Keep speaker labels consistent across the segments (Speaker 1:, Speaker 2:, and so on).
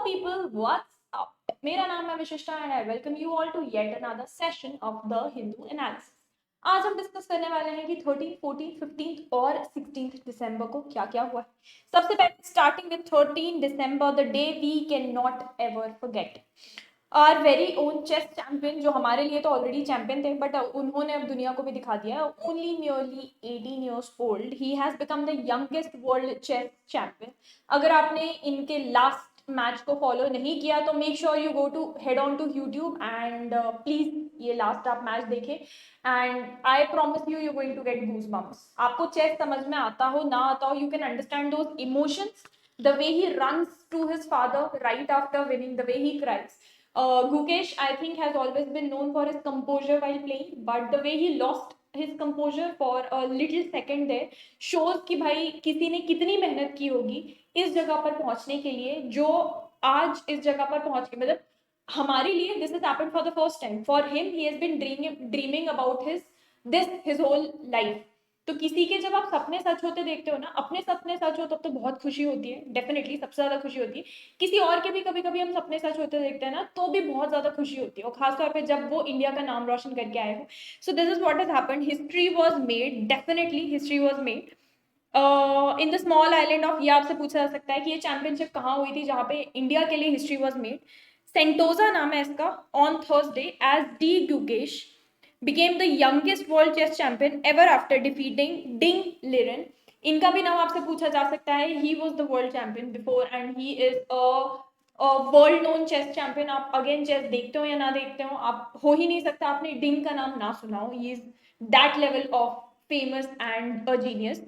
Speaker 1: people, what's up? मेरा नाम है Vishishta and I welcome you all to yet another session of the Hindu analysis. आज हम डिस्कस करने वाले हैं कि 13, 14, 15 और 16 दिसंबर को क्या क्या हुआ है। सबसे पहले starting with 13 December, the day we can not ever forget. Our very own chess champion, जो हमारे लिए तो ऑलरेडी चैंपियन थे बट उन्होंने अब दुनिया को भी दिखा दिया। Only nearly 18 years old, he has become the youngest world chess champion. अगर आपने इनके लास्ट मैच को फॉलो नहीं किया तो make sure you go to head on to YouTube and please ये लास्ट आप मैच देखें and I promise you going to get goose bumps. आपको चेस समझ में आता हो ना आता हो, you can understand those emotions, the way he runs to his father right after winning, the way he cries. Gukesh, I think, has always been known for his composure while playing, but the way he lost his composure for a little second there shows कि भाई किसी ने कितनी मेहनत की होगी इस जगह पर पहुंचने के लिए, जो आज इस जगह पर पहुंच के मतलब हमारे लिए this is happened for the first time. For him he has been dreaming about his whole life. तो किसी के जब आप सपने सच होते देखते हो ना, अपने सपने सच हो तब तो बहुत खुशी होती है, डेफिनेटली सबसे ज्यादा खुशी होती है। किसी और के भी कभी कभी हम सपने सच होते देखते हैं ना तो भी बहुत ज्यादा खुशी होती है, और खासतौर पे जब वो इंडिया का नाम रोशन करके आए हो। So this is what has happened, history was made, definitely history was made in the small island of, ये आपसे पूछा जा सकता है कि ये चैंपियनशिप कहाँ हुई थी जहाँ पे इंडिया के लिए हिस्ट्री वाज मेड। सेंटोजा नाम है इसका। On Thursday as D Gukesh became the youngest world chess champion ever after defeating Ding Liren. इनका भी नाम आपसे पूछा जा सकता है। He was the world champion before and he is a world known chess champion. आप अगेन चेस देखते हो या ना देखते हो, आप हो ही नहीं सकता आपने डिंग का नाम ना सुना हो। He is that level of famous and a genius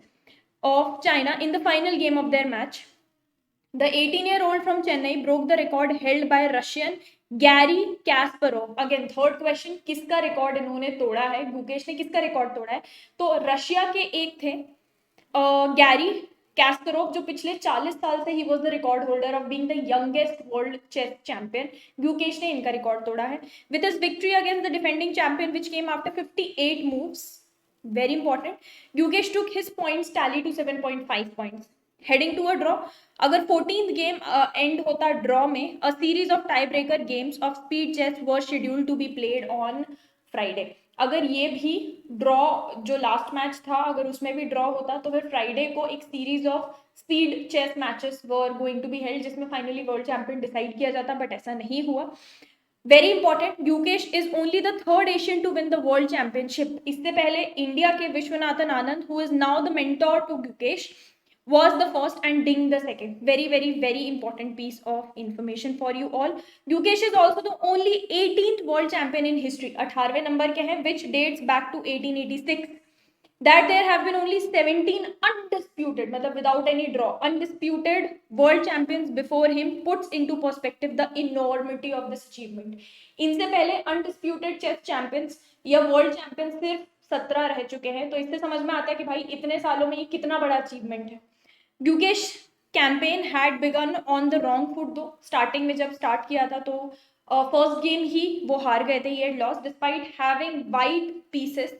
Speaker 1: of China. In the final game of their match, the 18-year-old from Chennai broke the record held by Russian Gary Kasparov. Again, third question, किसका record इन्होंने तोड़ा है? गुकेश ने किसका record तोड़ा है? तो Russia के एक थे गैरी कैस्परोव, जो पिछले 40 साल से ही was the record holder of being the youngest world chess champion. Gukesh ने इनका रिकॉर्ड तोड़ा है with his victory against the defending champion which came after 58 moves. Very important, Gukesh took his points tally to 7.5 points heading to a draw. अगर 14th game end होता draw में, a series of tie breaker games of speed chess were scheduled to be played on Friday. अगर ये भी draw, जो last match था, अगर उसमें भी ड्रॉ होता तो फिर फ्राइडे को एक series of speed chess matches were going to be held जिसमें फाइनली वर्ल्ड चैंपियन डिसाइड किया जाता, बट ऐसा नहीं हुआ। Very important, Gukesh is only the third Asian to win the world championship. इससे पहले इंडिया के Viswanathan Anand, who is now the mentor to Gukesh, was the first and Ding the second. Very, very, very important piece of information for you all. Gukesh is also the only 18th world champion in history. 18वें number के हैं, which dates back to 1886. That there have been only 17 undisputed, मतलब without any draw, undisputed world champions before him, puts into perspective the enormity of this achievement. इनसे पहले undisputed chess champions या world champions सिर्फ 17 रह चुके हैं, तो इससे समझ में आता है कि भाई इतने सालों में ये कितना बड़ा अचीवमेंट है। Gukesh campaign had begun on the wrong foot दो। स्टार्टिंग में जब स्टार्ट किया था तो फर्स्ट गेम ही वो हार गए थे, ये loss despite having white pieces.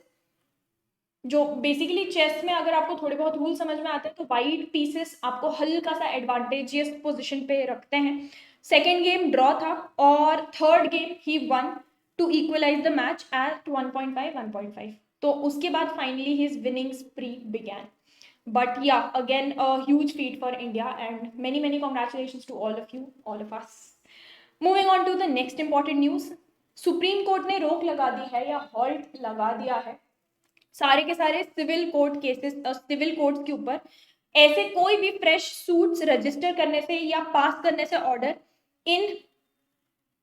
Speaker 1: जो बेसिकली चेस में अगर आपको थोड़े बहुत रूल समझ में आते हैं तो वाइट पीसेस आपको हल्का सा एडवांटेजियस पोजिशन पे रखते हैं। सेकेंड गेम ड्रॉ था और third game he won to equalize the match at 1.5. तो उसके बाद finally his winning spree began. But yeah, again, a huge feat for India and many, many congratulations to all of you, all of us. Moving on to the next important news. Supreme court ने रोक लगा दी है या halt लगा दिया है सारे के सारे civil court cases, civil courts के ऊपर ऐसे कोई भी फ्रेश सूट्स रजिस्टर करने से या पास करने से order in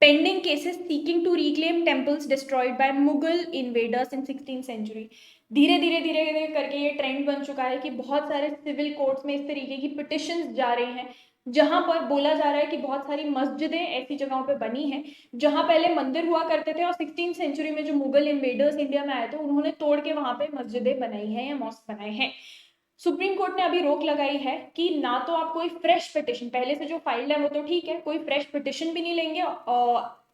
Speaker 1: pending cases seeking to reclaim temples destroyed by Mughal invaders in 16th century. धीरे धीरे करके ये ट्रेंड बन चुका है कि बहुत सारे सिविल कोर्ट्स में इस तरीके की पिटिशंस जा रही हैं जहां पर बोला जा रहा है कि बहुत सारी मस्जिदें ऐसी जगहों पे बनी हैं जहां पहले मंदिर हुआ करते थे और 16th सेंचुरी में जो मुगल इन्वेडर्स इंडिया में आए थे उन्होंने तोड़ के वहां पे मस्जिदें बनाई हैं या मॉस्क बनाए हैं. सुप्रीम कोर्ट ने अभी रोक लगाई है कि ना तो आप कोई फ्रेश पिटिशन, पहले से जो फाइल है वो तो ठीक है, कोई फ्रेश पिटिशन भी नहीं लेंगे,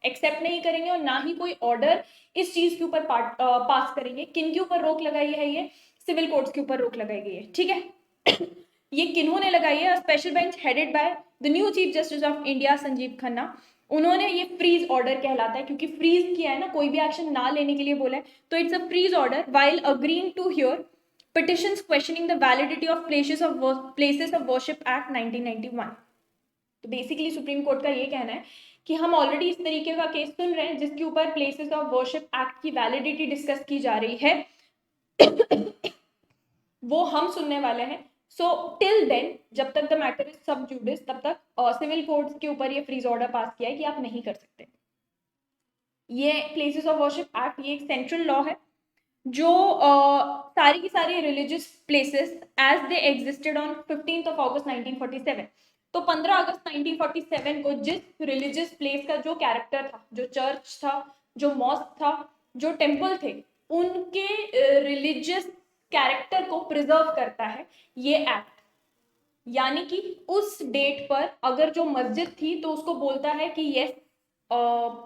Speaker 1: एक्सेप्ट नहीं करेंगे, और ना ही कोई ऑर्डर इस चीज के ऊपर पास करेंगे. किन के ऊपर रोक लगाई है? ये सिविल कोर्ट्स के ऊपर रोक लगाई गई है. ठीक है. ये किन्होंने लगाई है? Special bench headed by the new chief justice of India Sanjeev Khanna. उन्होंने ये फ्रीज ऑर्डर कहलाता है, क्योंकि फ्रीज किया है ना, कोई भी एक्शन ना लेने के लिए बोला है, तो it's a freeze order while agreeing to hear petitions questioning the validity of places of worship act 1991। तो बेसिकली सुप्रीम कोर्ट का ये कहना है कि हम ऑलरेडी इस तरीके का केस सुन रहे हैं जिसके ऊपर प्लेसेस ऑफ वर्शिप एक्ट की वैलिडिटी डिस्कस की जा रही है, वो हम सुनने वाले हैं। सो टिल देन, जब तक द मैटर इज सब जुडिस, तब तक सिविल कोर्ट्स के ऊपर ये फ्रीज ऑर्डर पास किया है कि आप नहीं कर सकते। ये प्लेसेस ऑफ वर्शिप एक्ट ये एक सेंट्रल लॉ है जो सारी की सारी religious places as they existed on 15th of August 1947। तो 15 अगस्त 1947 को जिस रिलीजियस प्लेस का जो कैरेक्टर था, जो चर्च था, जो मॉस्क था, जो टेम्पल थे, उनके रिलीजियस कैरेक्टर को प्रिजर्व करता है ये एक्ट। यानी कि उस डेट पर अगर जो मस्जिद थी तो उसको बोलता है कि yes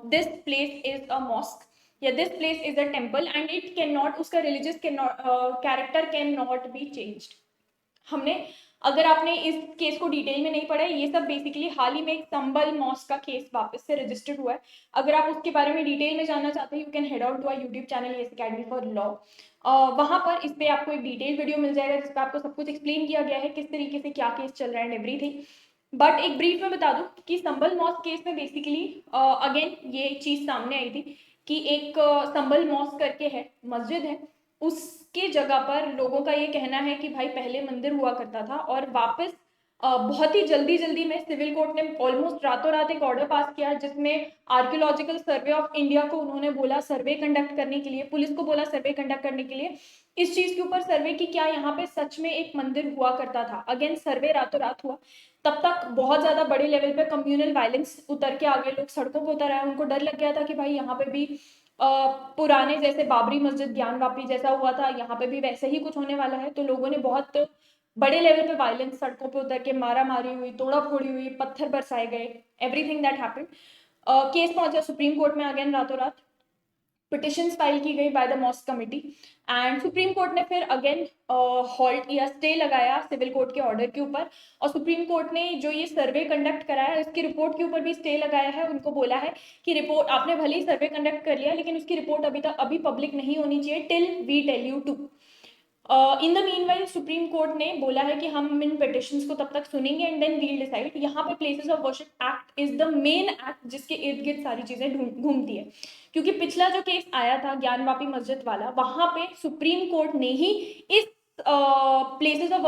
Speaker 1: this place is a mosque या this place is a temple and it can not, उसका religious character can not be changed. हमने, अगर आपने इस केस को डिटेल में नहीं पढ़ा है, ये सब बेसिकली हाल ही में एक संबल मॉस्क का केस वापस से रजिस्टर्ड हुआ है। अगर आप उसके बारे में डिटेल में जानना चाहते हैं, you can head out to our YouTube channel yes academy for law. वहां पर इस पे आपको एक डिटेल वीडियो मिल जाएगा जिसपे आपको सब कुछ एक्सप्लेन किया गया है, किस तरीके से क्या केस चल रहा है एंड एवरीथिंग। बट एक ब्रीफ में बता दूं कि संबल मॉस्क केस में बेसिकली अगेन ये चीज सामने आई थी कि एक संबल मॉस्क करके है, मस्जिद है, उसके जगह पर लोगों का ये कहना है कि भाई पहले मंदिर हुआ करता था और वापस बहुत ही जल्दी में सिविल कोर्ट ने ऑलमोस्ट रातों रात एक ऑर्डर पास किया जिसमें आर्कियोलॉजिकल सर्वे ऑफ इंडिया को उन्होंने बोला सर्वे कंडक्ट करने के लिए, पुलिस को बोला सर्वे कंडक्ट करने के लिए इस चीज के ऊपर सर्वे की क्या यहाँ पे सच में एक मंदिर हुआ करता था। अगेन सर्वे रातों रात हुआ। तब तक बहुत ज्यादा बड़े लेवल पे कम्युनल वायलेंस उतर के आ गए, लोग सड़कों पर उतर आए, उनको डर लग गया था कि भाई यहाँ पे भी पुराने जैसे बाबरी मस्जिद ज्ञानवापी जैसा हुआ था, यहाँ पे भी वैसे ही कुछ होने वाला है। तो लोगों ने बहुत बड़े लेवल पे वायलेंस, सड़कों पे उतर के मारा मारी हुई, तोड़ा फोड़ी हुई, पत्थर बरसाए गए, एवरीथिंग दैट हैपेंड। केस पहुंचा सुप्रीम कोर्ट में अगेन रातों रात, पिटिशंस फाइल की गई by the mosque committee and supreme court ने फिर अगेन हॉल्ट या स्टे लगाया सिविल कोर्ट के ऑर्डर के ऊपर। और सुप्रीम कोर्ट ने जो ये सर्वे कंडक्ट कराया उसकी रिपोर्ट के ऊपर भी स्टे लगाया है। उनको बोला है कि रिपोर्ट आपने भले ही सर्वे कंडक्ट कर लिया लेकिन उसकी रिपोर्ट अभी पब्लिक नहीं होनी चाहिए till we tell you to. In the meanwhile supreme court ने बोला है कि हम इन पिटिशंस को तब तक सुनेंगे एंड देन वील डिसाइड। यहाँ पे places of worship act is the main act जिसके इर्द गिर्द सारी चीजें घूमती है, क्योंकि पिछला जो केस आया था ज्ञानवापी मस्जिद वाला, वहां पे सुप्रीम कोर्ट ने ही इस प्लेसेस ऑफ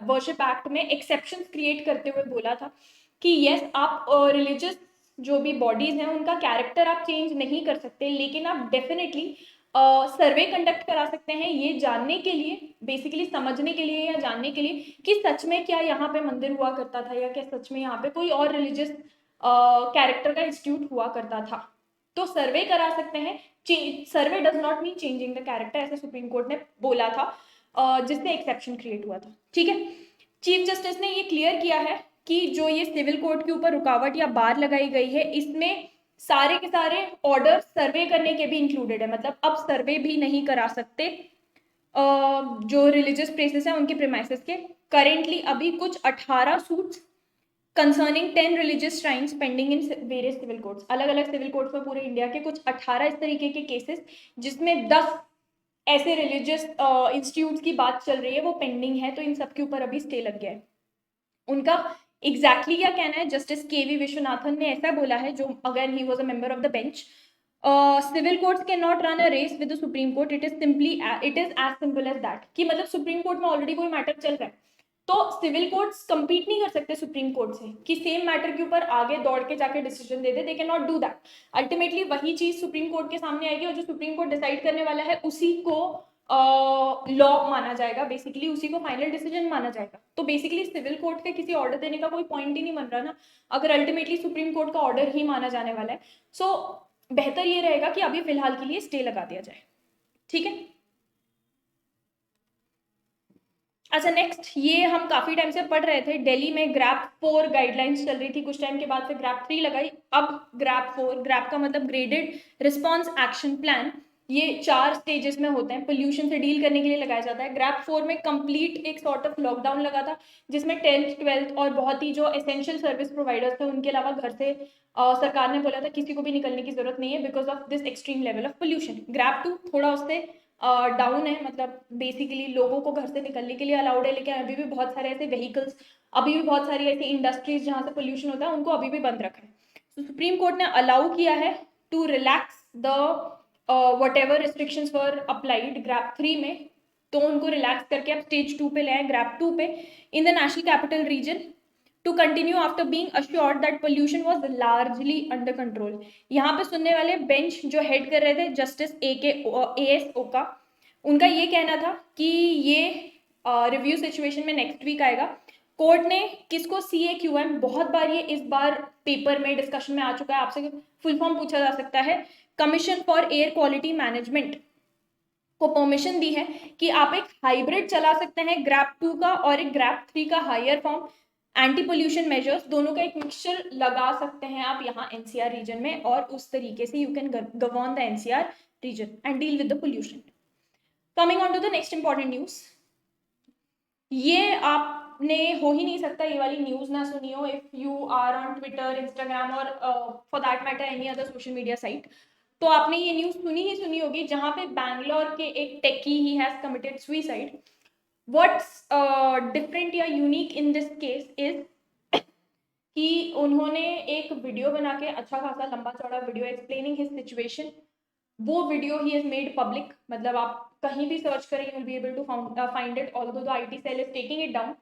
Speaker 1: वर्शिप एक्ट में एक्सेप्शन क्रिएट करते हुए बोला था कि यस आप रिलीजियस जो भी बॉडीज हैं उनका कैरेक्टर आप चेंज नहीं कर सकते, लेकिन आप डेफिनेटली सर्वे कंडक्ट करा सकते हैं ये जानने के लिए, बेसिकली समझने के लिए या जानने के लिए कि सच में क्या यहाँ पे मंदिर हुआ करता था या क्या सच में यहाँ पे कोई और रिलीजियस कैरेक्टर का इंस्टीट्यूट हुआ करता था। तो सर्वे करा सकते हैं, survey does not mean changing the character, ऐसे सुप्रीम कोर्ट ने बोला था जिससे एक्सेप्शन क्रिएट हुआ था। ठीक है, चीफ जस्टिस ने ये क्लियर किया है कि जो ये सिविल कोर्ट के ऊपर रुकावट या बार लगाई गई है इसमें सारे के सारे ऑर्डर सर्वे करने के भी इंक्लूडेड है। मतलब अब सर्वे भी नहीं करा सकते जो रिलीजियस प्लेसेस हैं उनके प्रीमाइसेस के। करेंटली अभी कुछ 18 suits concerning 10 religious shrines pending in various civil courts, अलग अलग सिविल कोर्ट्स में पूरे इंडिया के कुछ 18 इस तरीके के केसेस जिसमें 10 ऐसे रिलीजियस इंस्टीट्यूट्स की बात चल रही है वो पेंडिंग है। तो इन सब के ऊपर अभी स्टे लग गया है। उनका एग्जैक्टली क्या कहना है, जस्टिस के.वी. विश्वनाथन ने ऐसा बोला है, जो again he was a member of the bench, civil courts can not run a race with the supreme court, it is as simple as that. कि मतलब सुप्रीम कोर्ट में ऑलरेडी कोई मैटर चल रहा है तो सिविल कोर्ट्स कंपीट नहीं कर सकते सुप्रीम कोर्ट से कि सेम मैटर के ऊपर आगे दौड़ के जाके decision they they can not do that. Ultimately वही चीज सुप्रीम कोर्ट के सामने आएगी और जो सुप्रीम कोर्ट डिसाइड करने वाला है उसी को लॉ माना जाएगा, बेसिकली उसी को फाइनल डिसीजन माना जाएगा। तो बेसिकली सिविल कोर्ट के किसी ऑर्डर देने का कोई पॉइंट ही नहीं बन रहा ना, अगर अल्टीमेटली सुप्रीम कोर्ट का ऑर्डर ही माना जाने वाला है। सो बेहतर ये रहेगा कि अभी फिलहाल के लिए स्टे लगा दिया जाए। ठीक है, अच्छा नेक्स्ट, ये हम काफी टाइम से पढ़ रहे थे, दिल्ली में ग्रैप 4 गाइडलाइंस चल रही थी, कुछ टाइम के बाद फिर ग्रैप 3 लगाई, अब ग्रैप 4, ग्रैप का मतलब ग्रेडेड रिस्पॉन्स एक्शन प्लान, ये 4 स्टेजेस में होते हैं, पोल्यूशन से डील करने के लिए लगाया जाता है। ग्रैप 4 में कंप्लीट एक सॉर्ट ऑफ लॉकडाउन लगा था, जिसमें 10th 12th और बहुत ही जो एसेंशियल सर्विस प्रोवाइडर्स थे उनके अलावा घर से सरकार ने बोला था किसी को भी निकलने की जरूरत नहीं है because of this extreme level of pollution. Grab 2 थोड़ा उससे डाउन है, मतलब बेसिकली लोगों को घर से निकलने के लिए अलाउड है, लेकिन अभी भी बहुत सारे ऐसे व्हीकल्स, अभी भी बहुत सारी ऐसी इंडस्ट्रीज जहाँ से पोल्यूशन होता है उनको अभी भी बंद रखा है। तो सुप्रीम कोर्ट ने अलाउ किया है to relax the whatever restrictions were applied GRAP 3 में, तो उनको रिलैक्स करके अब स्टेज 2 पे ले आए, ग्रैप 2 पे, in the national capital region to continue after being assured that pollution was largely under control. यहाँ पे सुनने वाले बेंच जो हेड कर रहे थे जस्टिस AS ओका, उनका ये कहना था कि ये रिव्यू सिचुएशन में नेक्स्ट वीक आएगा। कोर्ट ने किसको CAQM, बहुत बार ये इस बार पेपर में डिस्कशन में आ चुका है, आपसे फुल फॉर्म पूछा जा सकता है, commission for air quality management को परमिशन दी है कि आप एक हाइब्रिड चला सकते हैं ग्रैप 2 का और एक ग्रैप 3 का higher form anti pollution measures, दोनों का एक मिक्सचर लगा सकते हैं आप यहाँ NCR रीजन में, और उस तरीके से you can govern the NCR region and deal with the pollution. Coming on to the next important news, ये आपने हो ही नहीं सकता ये वाली न्यूज ना सुनी हो if you are on Twitter, Instagram और for that matter any other social media site. तो आपने ये न्यूज सुनी ही सुनी होगी जहां पे बैंगलोर के एक techie he has committed suicide. What's different या unique in this case is कि उन्होंने एक वीडियो बना के, अच्छा खासा लंबा चौड़ा वीडियो एक्सप्लेनिंग हिज सिचुएशन, वो video he is made public, मतलब आप कहीं भी सर्च करें you will be able to find it although the IT cell is taking it down.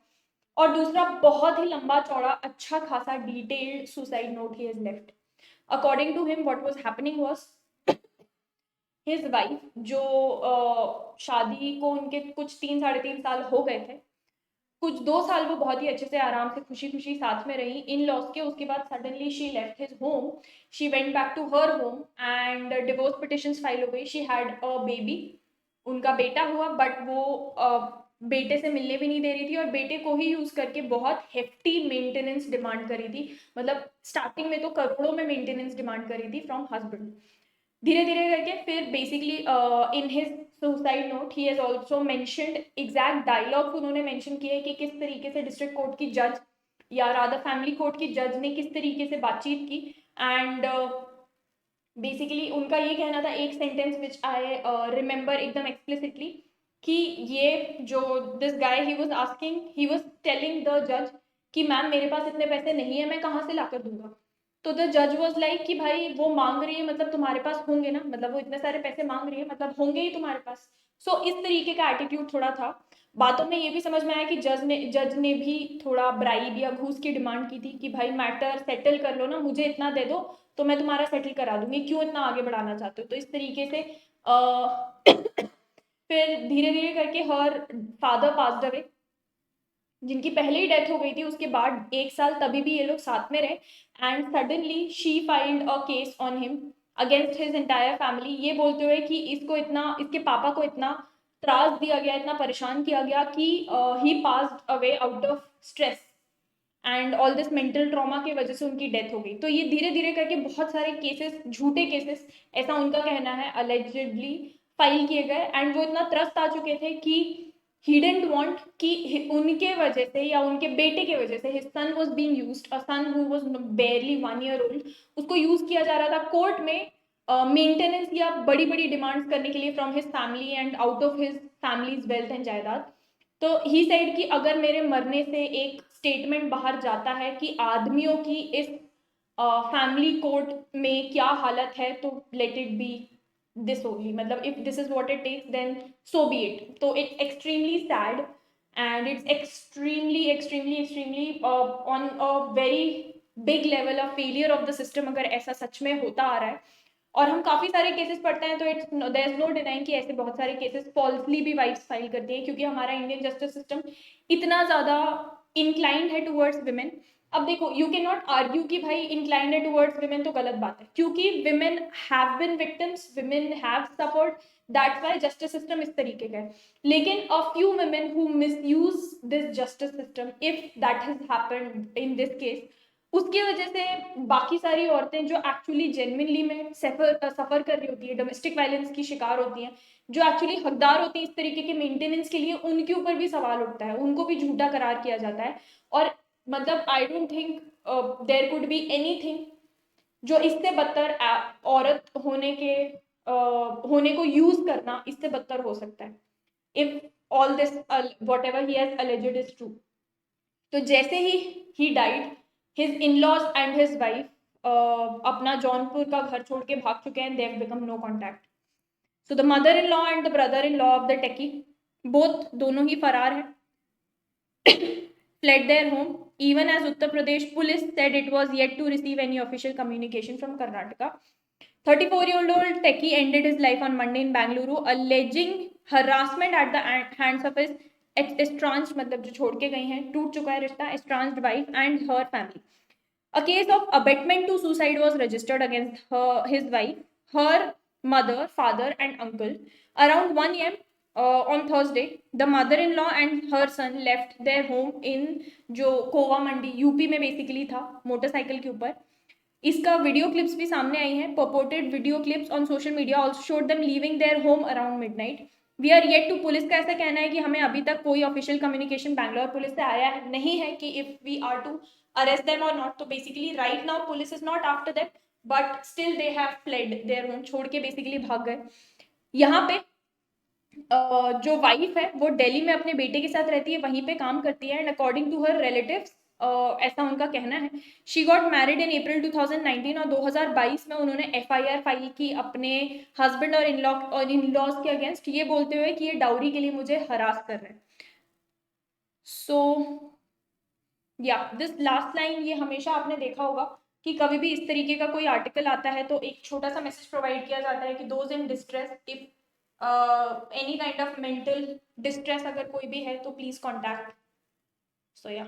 Speaker 1: और दूसरा, बहुत ही लंबा चौड़ा अच्छा खासा detailed suicide note he is left. According to him what was happening was his wife, जो शादी को उनके कुछ 3 साढ़े 3 साल हो गए थे, कुछ 2 साल वो बहुत ही अच्छे से आराम से खुशी खुशी साथ में रही इन लॉस के, उसके बाद suddenly she left his home, she went back to her home and divorce petitions file हो गई, शी हैड अ बेबी, उनका बेटा हुआ, बट वो बेटे से मिलने भी नहीं दे रही थी और बेटे को ही यूज करके बहुत हेफ्टी मेंटेनेंस डिमांड करी थी, मतलब स्टार्टिंग में तो करोड़ों में मेंटेनेंस डिमांड करी थी फ्रॉम हस्बैंड। धीरे धीरे करके फिर basically in his suicide note he has also mentioned exact dialogues, उन्होंने मेंशन किए कि किस तरीके से डिस्ट्रिक्ट कोर्ट की जज या रादर फैमिली कोर्ट की जज ने किस तरीके से बातचीत की। एंड बेसिकली उनका ये कहना था, एक सेंटेंस विच आई रिमेंबर एकदम एक्सप्लिसिटली, कि ये जो this guy he was asking, he was telling the जज कि मैम मेरे पास इतने पैसे नहीं है, मैं कहाँ से लाकर दूंगा। तो द जज वाज लाइक कि भाई वो मांग रही है मतलब तुम्हारे पास होंगे ना, मतलब वो इतने सारे पैसे मांग रही है मतलब होंगे ही तुम्हारे पास। सो इस तरीके का एटीट्यूड थोड़ा था। बातों में ये भी समझ में आया कि जज ने भी थोड़ा ब्राइब या घूस की डिमांड की थी कि भाई मैटर सेटल कर लो ना, मुझे इतना दे दो तो मैं तुम्हारा सेटल करा दूंगी, क्यों इतना आगे बढ़ाना चाहते हो। तो इस तरीके से फिर धीरे धीरे करके हर फादर पास्ड अवे, जिनकी पहले ही डेथ हो गई थी, उसके बाद 1 साल तभी भी ये लोग साथ में रहे, and suddenly she filed a case on him against his entire family, ये बोलते हुए कि इसको इतना, इसके पापा को इतना त्रास दिया गया, इतना परेशान किया गया कि he passed away out of stress and all this mental trauma की वजह से उनकी डेथ हो गई। तो ये धीरे धीरे करके बहुत सारे केसेस, झूठे केसेस, ऐसा उनका कहना है, अलेजिडली फाइल किए गए, एंड वो इतना त्रस्त आ चुके थे कि ही डिडंट वांट कि उनके वजह से या उनके बेटे के वजह से his son was being used, a son who was barely 1 year old, उसको यूज किया जा रहा था कोर्ट में मेंटेनेंस या बड़ी बड़ी डिमांड्स करने के लिए from his family and out of his families wealth and जायदाद। तो ही सेड कि अगर मेरे मरने से एक स्टेटमेंट बाहर जाता है कि आदमियों की इस फैमिली कोर्ट में क्या हालत है, तो let it be this only, मतलब if this is what it takes then so be it. तो it's extremely sad and it's extremely extremely extremely on a very big level of failure of the system अगर ऐसा सच में होता आ रहा है। और हम काफी सारे केसेस पढ़ते हैं तो it's there is no denying कि ऐसे बहुत सारे केसेस फॉल्सली भी वाइफ्स फाइल करती है, क्योंकि हमारा इंडियन जस्टिस सिस्टम इतना ज्यादा इंक्लाइंड है टुवर्ड्स विमेन। अब देखो, यू कैन नॉट आर्ग्यू कि भाई इंक्लाइंड है टुवर्ड्स विमेन तो गलत बात है, क्योंकि women have been victims, women have suffered, that's why justice system इस तरीके का है। लेकिन a few women who misuse this justice system, if that has happened in this case, उसकी वजह से बाकी सारी औरतें जो एक्चुअली जेन्युइनली में सफ़र कर रही होती है, डोमेस्टिक वायलेंस की शिकार होती हैं, जो एक्चुअली हकदार होती हैं इस तरीके के मेंटेनेंस के लिए, उनके ऊपर भी सवाल उठता है, उनको भी झूठा करार किया जाता है। और मतलब I don't think there could be anything जो इससे बदतर औरत होने को यूज करना इससे बदतर हो सकता है, if all this whatever he has alleged is true. तो जैसे ही died, his in laws and his wife अपना जौनपुर का घर छोड़ के भाग चुके हैं, they have become no contact. So the mother in law and the brother in law of the techie, both दोनों ही फरार हैं, fled their home, even as Uttar Pradesh police said it was yet to receive any official communication from Karnataka. 34-year-old techie ended his life on Monday in Bangalore, alleging harassment at the hands of his estranged, मतलब जो छोड़ के गई हैं, टूट चुका है रिश्ता, estranged wife and her family. A case of abetment to suicide was registered against his wife, her mother, father, and uncle. Around 1 a.m. On Thursday, the mother-in-law and her son left their home in जो कोवा मंडी UP में basically था, motorcycle के ऊपर। इसका video clips भी सामने आई हैं। purported video clips on social media also showed them leaving their home around midnight. We are yet to, police का ऐसा कहना है कि हमें अभी तक कोई ऑफिशियल कम्युनिकेशन बैंगलोर पुलिस से आया नहीं है कि if we are to arrest them or not. तो basically right now police is not after them, but still they have fled their home, छोड़ के basically भाग गए। यहाँ पे जो वाइफ है वो दिल्ली में अपने बेटे के साथ रहती है, वहीं पे काम करती है, and according to her relatives ऐसा उनका कहना है। She got married in April 2019 और 2022 में उन्होंने एफआईआर फाइल की अपने हस्बैंड और इन-लॉज के अगेंस्ट, ये बोलते हुए कि ये डाउरी के लिए मुझे हरास कर रहे हैं। सो या दिस लास्ट लाइन, ये हमेशा आपने देखा होगा कि कभी भी इस तरीके का कोई आर्टिकल आता है तो एक छोटा सा मैसेज प्रोवाइड किया जाता है कि those in distress, if any kind of mental distress अगर कोई भी है तो प्लीज कॉन्टैक्ट। सो या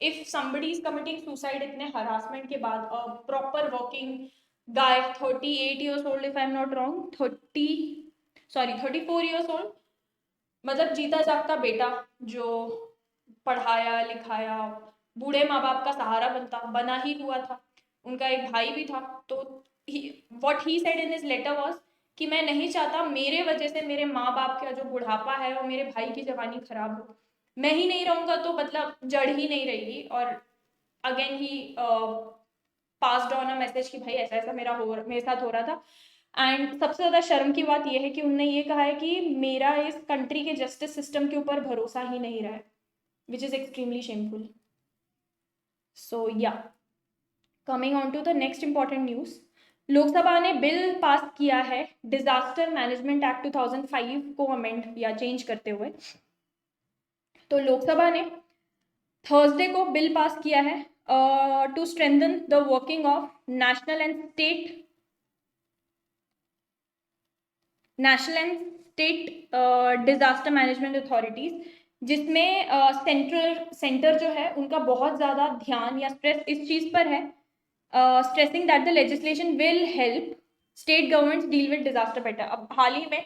Speaker 1: if somebody is committing suicide इतने हरासमेंट के बाद, proper working guy, 38 years old if I'm not wrong, 34 years old, मतलब जीता जागता बेटा जो पढ़ाया लिखाया, बूढ़े माँ बाप का सहारा बना ही हुआ था, उनका एक भाई भी था। तो what he said in his letter was कि मैं नहीं चाहता मेरे वजह से मेरे माँ बाप का जो बुढ़ापा है और मेरे भाई की जवानी खराब हो, मैं ही नहीं रहूंगा तो मतलब जड़ ही नहीं रहेगी। और again he passed on a message कि भाई ऐसा ऐसा मेरे साथ हो रहा था। एंड सबसे ज़्यादा शर्म की बात यह है कि उनने ये कहा है कि मेरा इस कंट्री के जस्टिस सिस्टम के ऊपर भरोसा ही नहीं रहा है, which is extremely shameful. So yeah coming on to the next important news, Lok Sabha ने बिल पास किया है डिजास्टर मैनेजमेंट एक्ट 2005 को अमेंड या चेंज करते हुए। तो लोकसभा ने थर्सडे को बिल पास किया है to strengthen the working of national and state disaster management authorities, जिसमें सेंटर जो है उनका बहुत ज़्यादा ध्यान या स्ट्रेस इस चीज़ पर है, stressing that the legislation will help state governments deal with disaster better. अब हाल ही में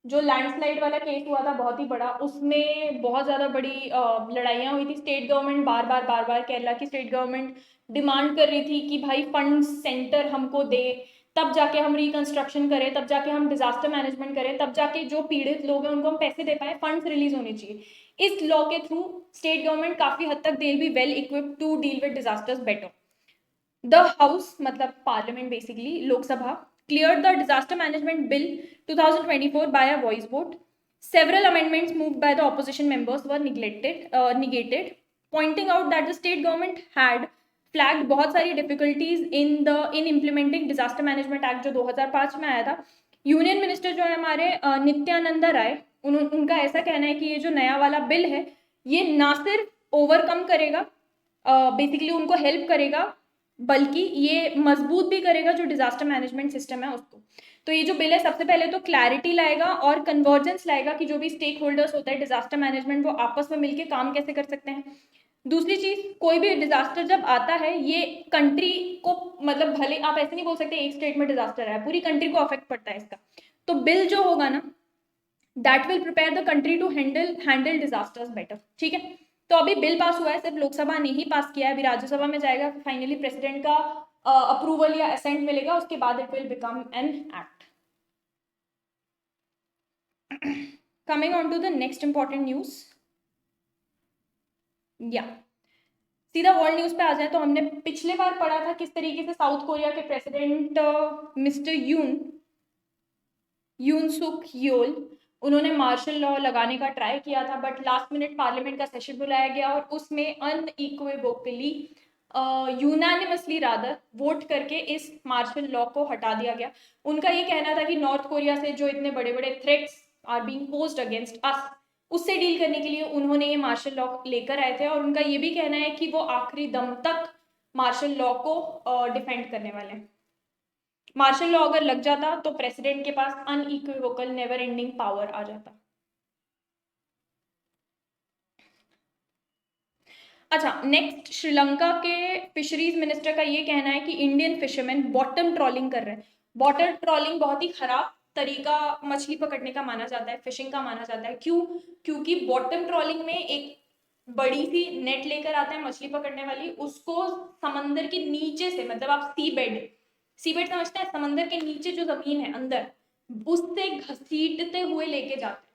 Speaker 1: जो लैंडस्लाइड वाला केस हुआ था बहुत ही बड़ा, उसमें बहुत ज़्यादा बड़ी लड़ाइयाँ हुई थी। स्टेट गवर्नमेंट बार बार केरला की स्टेट गवर्नमेंट डिमांड कर रही थी कि भाई फंड सेंटर हमको दे, तब जाके हम रिकंस्ट्रक्शन करें, तब जाके हम डिजास्टर मैनेजमेंट करें, तब जाके जो पीड़ित लोग हैं उनको हम पैसे दे पाए, फंड्स रिलीज होने चाहिए। इस लॉ के थ्रू स्टेट गवर्नमेंट काफ़ी हद तक they be well equipped to deal with disasters better. The house मतलब parliament basically, Lok Sabha cleared the disaster management bill 2024 by a voice vote. Several amendments moved by the opposition members were negated, pointing out that the state government had flagged बहुत सारी difficulties in implementing disaster management act जो 2005 में आया था। Union minister जो है हमारे नित्यानंद राय, उनका ऐसा कहना है कि ये जो नया वाला बिल है ये ना सिर्फ ओवरकम करेगा, बेसिकली उनको हेल्प करेगा, बल्कि ये मजबूत भी करेगा जो डिजास्टर मैनेजमेंट सिस्टम है उसको। तो ये जो बिल है सबसे पहले तो क्लैरिटी लाएगा और कन्वर्जेंस लाएगा कि जो भी स्टेक होल्डर्स होते हैं डिजास्टर मैनेजमेंट, वो आपस में मिलकर काम कैसे कर सकते हैं। दूसरी चीज, कोई भी डिजास्टर जब आता है ये कंट्री को, मतलब भले आप ऐसे नहीं बोल सकते एक स्टेट में डिजास्टर है, पूरी कंट्री को अफेक्ट पड़ता है इसका। तो बिल जो होगा ना, that will prepare the country to handle disasters better. ठीक है, तो अभी बिल पास हुआ है, सिर्फ लोकसभा ने ही पास किया है, अभी राज्यसभा में जाएगा, फाइनली प्रेसिडेंट का अप्रूवल या असेंट मिलेगा, उसके बाद it will become an act. Coming on to the next important news, yeah सीधा वर्ल्ड न्यूज पे आ जाए तो हमने पिछले बार पढ़ा था किस तरीके से साउथ कोरिया के प्रेसिडेंट मिस्टर यून सुक योल, उन्होंने मार्शल लॉ लगाने का ट्राई किया था, बट लास्ट मिनट पार्लियामेंट का सेशन बुलाया गया और उसमें अनइक्वेवोकली यूनानिमसली रादर वोट करके इस मार्शल लॉ को हटा दिया गया। उनका ये कहना था कि नॉर्थ कोरिया से जो इतने बड़े बड़े threats are being posed against us, उससे डील करने के लिए उन्होंने ये मार्शल लॉ लेकर आए थे, और उनका ये भी कहना है कि वो आखिरी दम तक मार्शल लॉ को डिफेंड करने वाले हैं। मार्शल लॉ अगर लग जाता तो प्रेसिडेंट के पास अनइक्विवोकल नेवर एंडिंग पावर आ जाता। अच्छा, नेक्स्ट श्रीलंका के फिशरीज मिनिस्टर का ये कहना है कि इंडियन फिशरमैन बॉटम ट्रॉलिंग कर रहे हैं। बॉटम ट्रॉलिंग बहुत ही खराब तरीका मछली पकड़ने का माना जाता है, फिशिंग का माना जाता है। क्यों? क्योंकि बॉटम ट्रॉलिंग में एक बड़ी सी नेट लेकर आते हैं मछली पकड़ने वाली, उसको समंदर के नीचे से, मतलब आप सी बेड समझते हैं, समंदर के नीचे जो जमीन है अंदर, उससे घसीटते हुए लेके जाते हैं।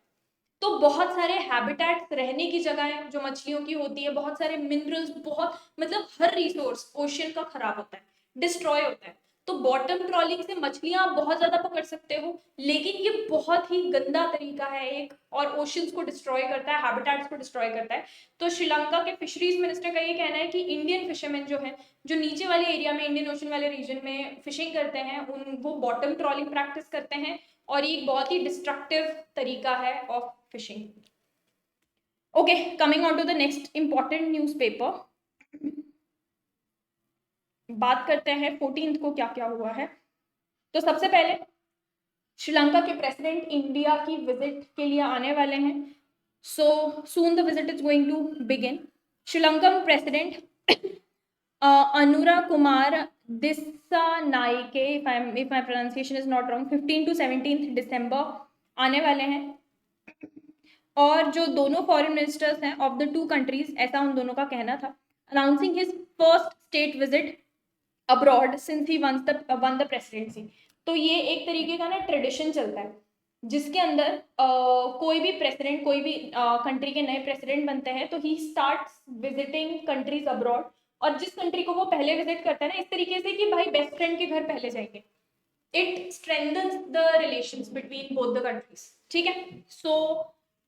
Speaker 1: तो बहुत सारे हैबिटेट्स, रहने की जगह जो मछलियों की होती है, बहुत सारे मिनरल्स, बहुत मतलब हर रिसोर्स ओशियन का खराब होता है, डिस्ट्रॉय होता है। तो बॉटम ट्रॉलिंग से मछलियां आप बहुत ज्यादा पकड़ सकते हो, लेकिन ये बहुत ही गंदा तरीका है एक, और ओशियंस को डिस्ट्रॉय करता है, हैबिटेट्स को डिस्ट्रॉय करता है। तो श्रीलंका के फिशरीज मिनिस्टर का ये कहना है कि इंडियन फिशरमैन जो है, जो नीचे वाले एरिया में, इंडियन ओशन वाले रीजन में फिशिंग करते हैं, वो बॉटम ट्रॉलिंग प्रैक्टिस करते हैं, और ये बहुत ही डिस्ट्रक्टिव तरीका है of fishing. Okay, coming on to the next important newspaper, बात करते हैं 14th को क्या क्या हुआ है। तो सबसे पहले श्रीलंका के प्रेसिडेंट इंडिया की विजिट के लिए आने वाले हैं, so soon the visit is going to begin. Sri Lankan president Anura Kumara Dissanayake, if my pronunciation is not wrong, 15 to 17 दिसंबर आने वाले हैं। और जो दोनों फॉरेन मिनिस्टर्स हैं ऑफ द टू कंट्रीज, ऐसा उन दोनों का कहना था, announcing his first state visit abroad since he won the presidency. तो ये एक तरीके का ना ट्रेडिशन चलता है, जिसके अंदर कोई भी प्रेसिडेंट, कोई भी कंट्री के नए प्रेसिडेंट बनते हैं तो he starts visiting countries abroad, और जिस कंट्री को वो पहले विजिट करता है ना, इस तरीके से कि भाई बेस्ट फ्रेंड के घर पहले जाएंगे, it strengthens the relations between both the countries. ठीक है, सो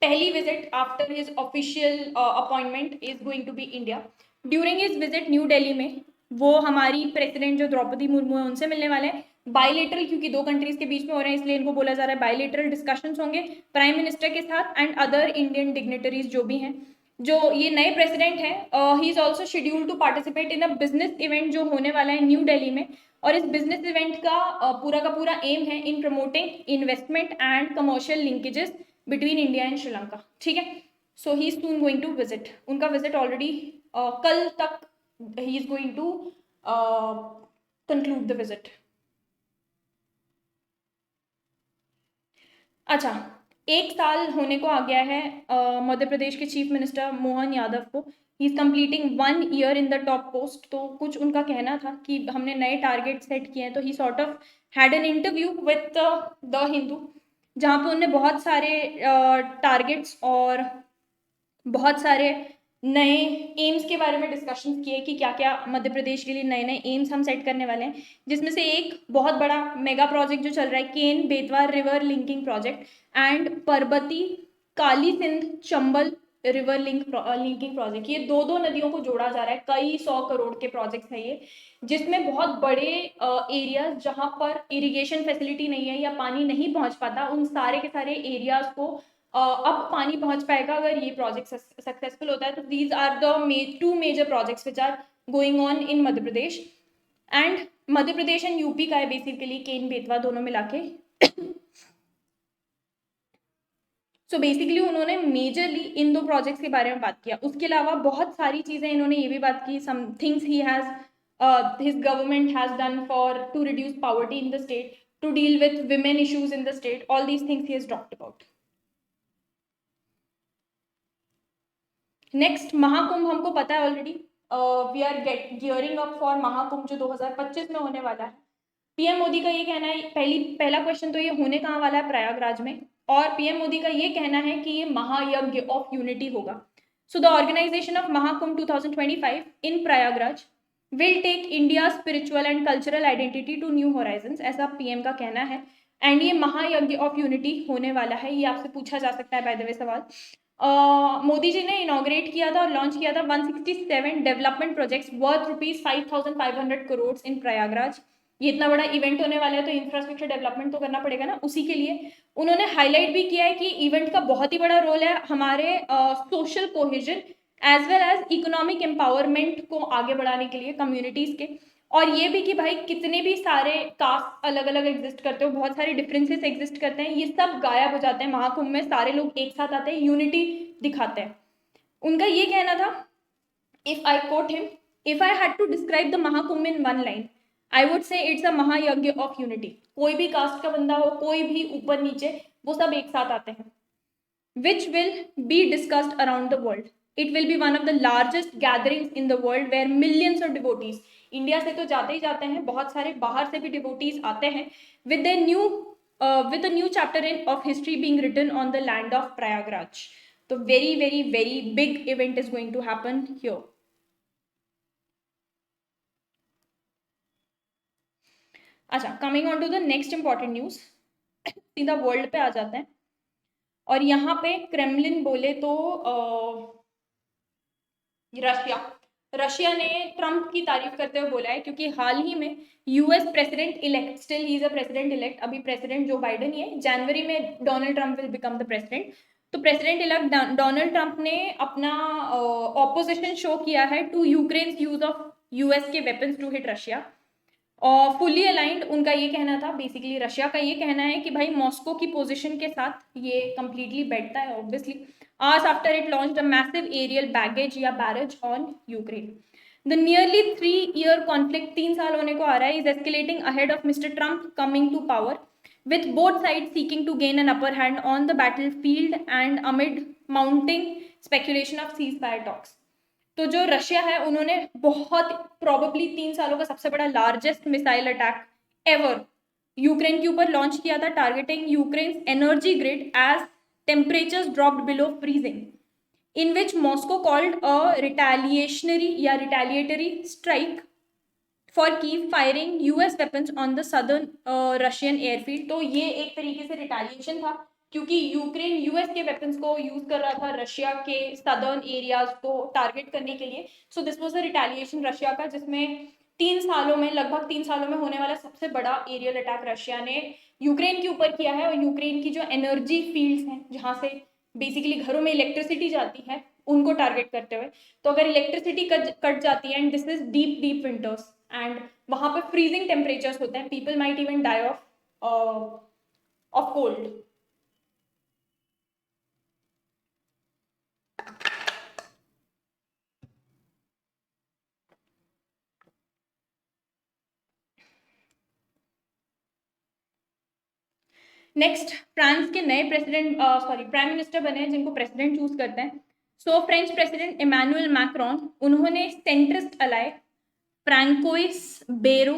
Speaker 1: पहली visit after his official appointment is going to be India. During his visit New Delhi में वो हमारी प्रेसिडेंट जो द्रौपदी मुर्मू है उनसे मिलने वाले हैं। बायलेटरल, क्योंकि दो कंट्रीज के बीच में हो रहे हैं इसलिए इनको बोला जा रहा है बायलेटरल डिस्कशंस होंगे प्राइम मिनिस्टर के साथ एंड अदर इंडियन डिग्नेटरीज जो भी हैं। जो ये नए प्रेसिडेंट हैं, he is also scheduled to participate in a business event जो होने वाला है न्यू दिल्ली में, और इस बिजनेस इवेंट का पूरा एम है in promoting investment and commercial linkages between India and Sri Lanka. ठीक है, so he is soon going to visit, उनका विजिट ऑलरेडी कल तक he is going to conclude the visit. अच्छा, एक साल होने को आ गया है मध्य प्रदेश के चीफ मिनिस्टर मोहन यादव को, he is completing 1 year in the top post. तो कुछ उनका कहना था कि हमने नए टारगेट सेट किए हैं, तो he sort of had an interview with the Hindu, जहाँ पे उन्होंने बहुत सारे टारगेट्स और बहुत सारे नए एम्स के बारे में डिस्कशन किए कि क्या क्या मध्य प्रदेश के लिए नए नए एम्स हम सेट करने वाले हैं, जिसमें से एक बहुत बड़ा मेगा प्रोजेक्ट जो चल रहा है Ken Betwa river linking project and Parbati Kali Sindh Chambal river linking project. ये दो नदियों को जोड़ा जा रहा है, कई 100 करोड़ के प्रोजेक्ट्स है ये, जिसमें बहुत बड़े एरियाज जहां पर इरिगेशन फैसिलिटी नहीं है या पानी नहीं पहुंच पाता, उन सारे के सारे एरियाज को अब पानी पहुंच पाएगा अगर ये प्रोजेक्ट सक्सेसफुल होता है। तो these are the two major projects which are going on in Madhya Pradesh, and Madhya Pradesh and UP का है बेसिकली केन बेतवा दोनों मिला के। सो बेसिकली उन्होंने मेजरली इन दो प्रोजेक्ट्स के बारे में बात किया, उसके अलावा बहुत सारी चीजें इन्होंने ये भी बात की, some things he has his government has done for to reduce poverty in the state, to deal with women issues in the state, all these things he has talked about. Next Mahakumbh हमको पता है already, we are gearing up for Mahakumbh जो 2025 में होने वाला है। PM Modi का ये कहना है, पहला क्वेश्चन तो ये होने कहाँ वाला है, प्रयागराज में, और पीएम मोदी का ये कहना है कि ये महायज्ञ ऑफ यूनिटी होगा। So the organisation of Mahakumbh 2025 in Prayagraj will take India spiritual and cultural identity to new horizons, ऐसा पीएम का कहना है। एंड ये महायज्ञ ऑफ यूनिटी होने वाला है, ये आपसे पूछा जा सकता है बाय द वे सवाल। मोदी जी ने इनॉग्रेट किया था और लॉन्च किया था 167 डेवलपमेंट प्रोजेक्ट्स वर्थ ₹5,500 करोड़ इन प्रयागराज। ये इतना बड़ा इवेंट होने वाला है तो इंफ्रास्ट्रक्चर डेवलपमेंट तो करना पड़ेगा ना, उसी के लिए उन्होंने हाईलाइट भी किया है कि इवेंट का बहुत ही बड़ा रोल है हमारे social cohesion as well as economic empowerment को आगे बढ़ाने के लिए कम्युनिटीज के, और ये भी कि भाई कितने भी सारे कास्ट अलग अलग एग्जिस्ट करते हो, बहुत सारे डिफरेंसेस एग्जिस्ट करते हैं, ये सब गायब हो जाते हैं महाकुंभ में, सारे लोग एक साथ आते हैं, यूनिटी दिखाते हैं। उनका ये कहना था, if I quote him, if I had to describe the Mahakumbh in one line I would say it's a Mahayagya of unity. कोई भी कास्ट का बंदा हो, कोई भी ऊपर नीचे, वो सब एक साथ आते हैं। Which will be discussed around the world. It will be one of the largest gatherings in the world where millions of devotees, India से तो जाते ही जाते हैं, बहुत सारे बाहर से भी डिवोटीज आते हैं, with a new chapter of history being written on the land of Prayagraj. तो very very very big event is going to happen here. अच्छा, coming on to the next important news, सीधा world पे आ जाते हैं। और यहाँ पे क्रेमलिन बोले तो रशिया ने ट्रंप की तारीफ करते हुए बोला है, क्योंकि हाल ही में US president elect, still he is a president elect, अभी प्रेसिडेंट जो बाइडेन ही है, जनवरी में Donald Trump will become the president. तो प्रेसिडेंट इलेक्ट डोनाल्ड ट्रंप ने अपना ऑपोजिशन शो किया है to Ukraine use of US के वेपन्स टू हिट रशिया, और फुली अलाइंड उनका ये कहना था, बेसिकली रशिया का ये कहना है कि भाई मॉस्को की पोजीशन के साथ ये कंप्लीटली बैठता है ऑब्वियसली, आज after it launched a massive aerial baggage या barrage on Ukraine. The nearly 3-year conflict, 3 साल होने को आ रहा है, is escalating ahead of mister Trump coming to power, with both sides seeking to gain an upper hand on the battlefield and amid mounting speculation of ceasefire talks. तो जो Russia है उन्होंने बहुत प्रोबेबली 3 सालों का सबसे बड़ा largest missile attack ever Ukraine के ऊपर लॉन्च किया था, targeting Ukraine energy grid as temperatures dropped below freezing, in which Moscow called a retaliationary या retaliatory strike for keep firing US weapons on the southern Russian airfield. तो ये एक तरीके से रिटेलिएशन था, क्योंकि यूक्रेन यूएस के वेपन्स को यूज कर रहा था रशिया के सदर्न एरियाज को टारगेट करने के लिए। So this was a retaliation Russia का, जिसमें 3 सालों में, लगभग 3 सालों में होने वाला सबसे बड़ा एरियल अटैक रशिया ने यूक्रेन के ऊपर किया है। और यूक्रेन की जो एनर्जी फील्ड्स हैं, जहाँ से बेसिकली घरों में इलेक्ट्रिसिटी जाती है, उनको टारगेट करते हुए। तो अगर इलेक्ट्रिसिटी कट जाती है, and this is deep deep winters, and वहां पे फ्रीजिंग टेम्परेचर्स होते हैं, people might even die of cold. Next, France के नए प्रेसिडेंट प्राइम मिनिस्टर बने हैं, जिनको प्रेसिडेंट चूज करते हैं। So French president Emmanuel Macron, उन्होंने सेंट्रिस्ट अलाय फ्रैंकोइस बेरो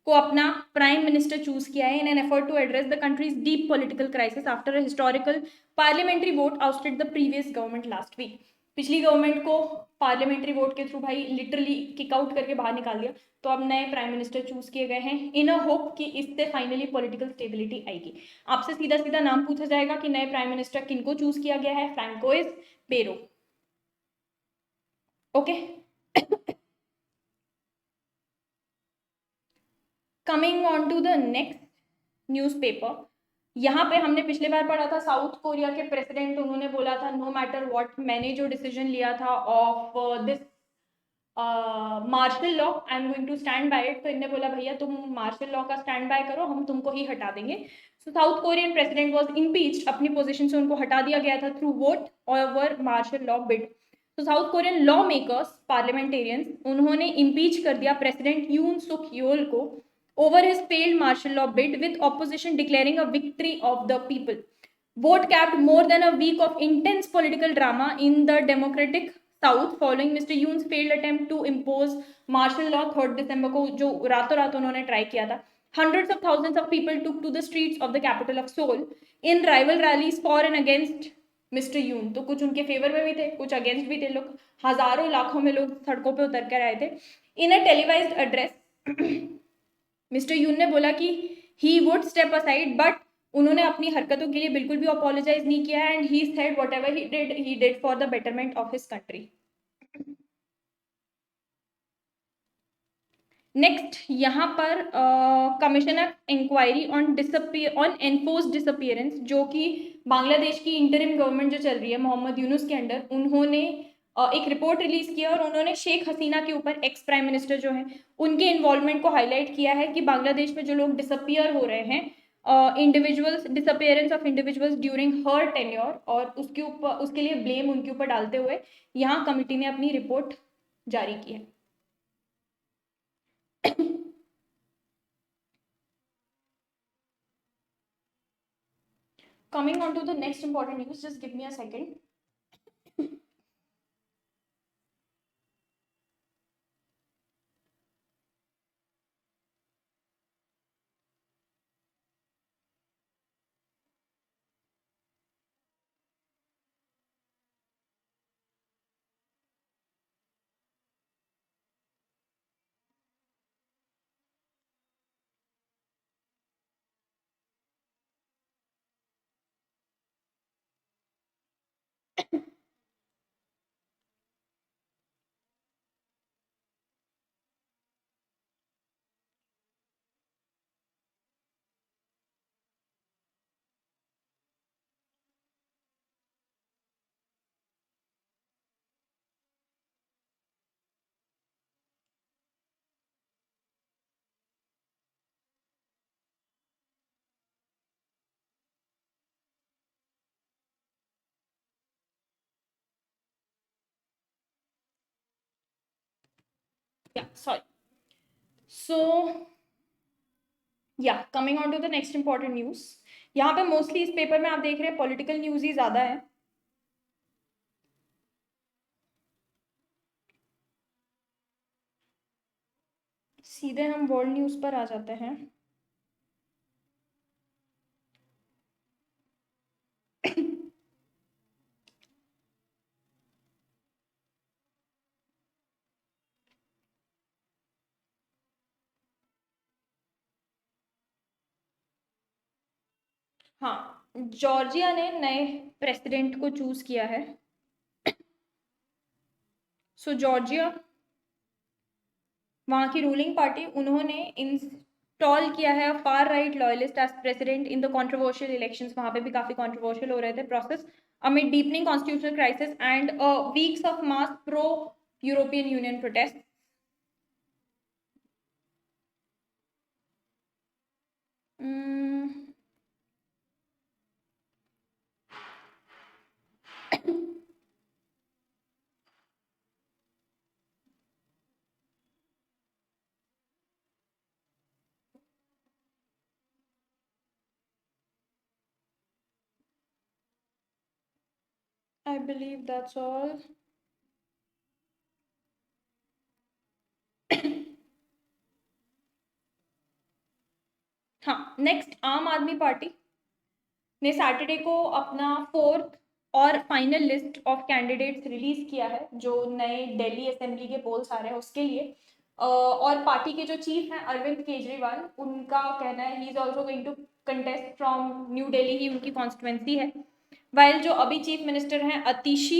Speaker 1: को अपना प्राइम मिनिस्टर चूज किया है in an effort to address the country's deep political crisis after a historical parliamentary vote ousted the previous government last week. पिछली government को parliamentary vote के through भाई literally kick out करके बाहर निकाल दिया, तो अब नए प्राइम मिनिस्टर चूज किए गए हैं इन अ होप कि इससे फाइनली पॉलिटिकल स्टेबिलिटी आएगी। आपसे सीधा सीधा नाम पूछा जाएगा कि नए प्राइम मिनिस्टर किनको चूज किया गया है, Francois Bayrou. Okay, coming on to the next newspaper, यहाँ पे हमने पिछले बार पढ़ा था साउथ कोरिया के प्रेसिडेंट, उन्होंने बोला था नो मैटर व्हाट, मैंने जो डिसीजन लिया था of this martial law, I am going to stand by it. तो इन्होंने बोला भैया तुम मार्शल लॉ का स्टैंड बाय करो, हम तुमको ही हटा देंगे। So South Korean president was impeached, अपनी पोजीशन से उनको हटा दिया गया था through vote over martial law bid. तो South Korean law makers, parliamentarians, उन्होंने इम्पीच कर दिया प्रेसिडेंट यून सुक योल को over his failed martial law bid, with opposition declaring a victory of the people. Vote capped more than a week of intense political drama in the democratic South following mister Yoon's failed attempt to impose martial law 3 दिसंबर को, जो रातों रात उन्होंने try किया था. Hundreds of thousands of people took to the streets of the capital of Seoul in rival rallies for and against mister Yoon. तो कुछ उनके फेवर में भी थे, कुछ अगेंस्ट भी थे. लोग हजारों लाखों में लोग सड़कों पे उतर कर आए थे. इन अ टेलीवाइज्ड एड्रेस मिस्टर यून ने बोला कि he would step aside, but उन्होंने अपनी हरकतों के लिए बिल्कुल भी अपोलोजाइज नहीं किया. And he said whatever he did for the betterment of his country. Next यहाँ पर commission of inquiry on enforce disappearance, जो कि बांग्लादेश की इंटरिम गवर्नमेंट जो चल रही है मोहम्मद यूनुस के अंडर, उन्होंने एक रिपोर्ट रिलीज किया और उन्होंने शेख हसीना के ऊपर, एक्स प्राइम मिनिस्टर जो हैं, उनके इन्वॉल्वमेंट को हाईलाइट किया है कि बांग्लादेश में जो लोग डिसअपियर हो रहे हैं, individuals, disappearance of individuals during her tenure, और उसके ऊपर, उसके लिए ब्लेम उनके ऊपर डालते हुए यहाँ कमिटी ने अपनी रिपोर्ट जारी की है. Coming on to the next important news, just give me a second. Yeah, sorry. So, yeah, coming on to the next important news. यहाँ पे मोस्टली इस पेपर में आप देख रहे हैं पॉलिटिकल न्यूज ही ज्यादा है. सीधे हम वर्ल्ड न्यूज पर आ जाते हैं. हाँ, जॉर्जिया ने नए प्रेसिडेंट को चूज किया है. सो जॉर्जिया, वहाँ की रूलिंग पार्टी, उन्होंने इंस्टॉल किया है far right loyalist as president in the controversial elections. वहाँ पे भी काफी कंट्रोवर्शियल हो रहे थे process amid deepening constitutional crisis and weeks of mass pro-European Union protests. I believe that's all. हाँ, नेक्स्ट आम आदमी पार्टी ने सैटरडे को अपना 4th और final list of candidates release किया है, जो नए दिल्ली असेंबली के पोल्स आ रहे हैं उसके लिए. और पार्टी के जो चीफ हैं अरविंद केजरीवाल, उनका कहना है he is also going to contest from New Delhi, ही उनकी कॉन्स्टिट्युएंसी है. वाइल जो अभी चीफ मिनिस्टर हैं Atishi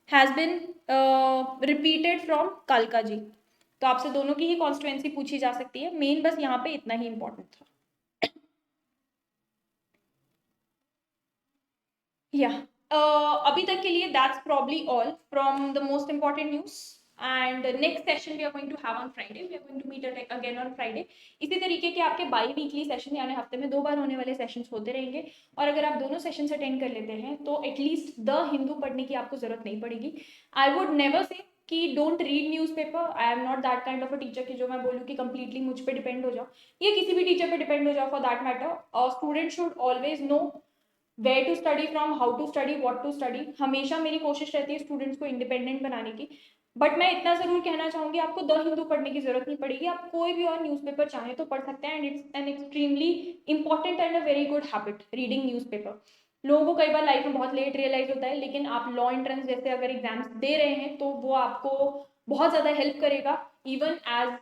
Speaker 1: has been repeated from कालका जी. तो आपसे दोनों की ही कॉन्स्टिट्युएंसी पूछी जा सकती है. मेन बस यहाँ पे इतना ही इंपॉर्टेंट था. या अभी तक के लिए that's probably all from the most important news. And next session we are going to have on Friday. We are going to meet again on Friday. इसी तरीके के आपके बाई वीकली सेशन, यानी हफ्ते में 2 बार होने वाले सेशंस होते रहेंगे. और अगर आप दोनों सेशंस अटेंड कर लेते हैं तो एटलीस्ट द हिंदू पढ़ने की आपको जरूरत नहीं पड़ेगी. आई वुड नेवर से कि don't read newspaper. I am not that kind of a teacher कि जो मैं बोलूँ कि कंप्लीटली मुझ पर डिपेंड हो जाओ, या किसी भी टीचर पे डिपेंड हो जाओ for that matter. Student should always know where to study from, how to study, what to study. हमेशा मेरी कोशिश रहती है स्टूडेंट्स को इंडिपेंडेंट बनाने की, बट मैं इतना ज़रूर कहना चाहूँगी, आपको द हिंदू पढ़ने की ज़रूरत नहीं पड़ेगी, आप कोई भी और न्यूज़पेपर चाहें तो पढ़ सकते हैं, and it's an extremely important and a very good habit reading newspaper. लोगों को कई बार लाइफ में बहुत लेट रियलाइज होता है, लेकिन आप लॉ एंट्रेंस जैसे अगर एग्जाम्स दे रहे हैं तो वो आपको बहुत ज़्यादा हेल्प करेगा, even as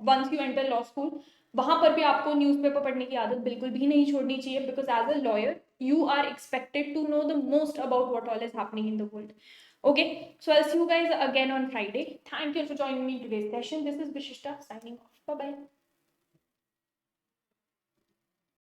Speaker 1: once you enter law school. वहाँ पर भी आपको न्यूज़पेपर पढ़ने की आदत बिल्कुल भी नहीं छोड़नी चाहिए, because as a lawyer you are expected to know the most about what all is happening in the world. Okay, so I'll see you guys again on Friday. Thank you for joining me in today's session. This is Vishishta signing off. Bye bye.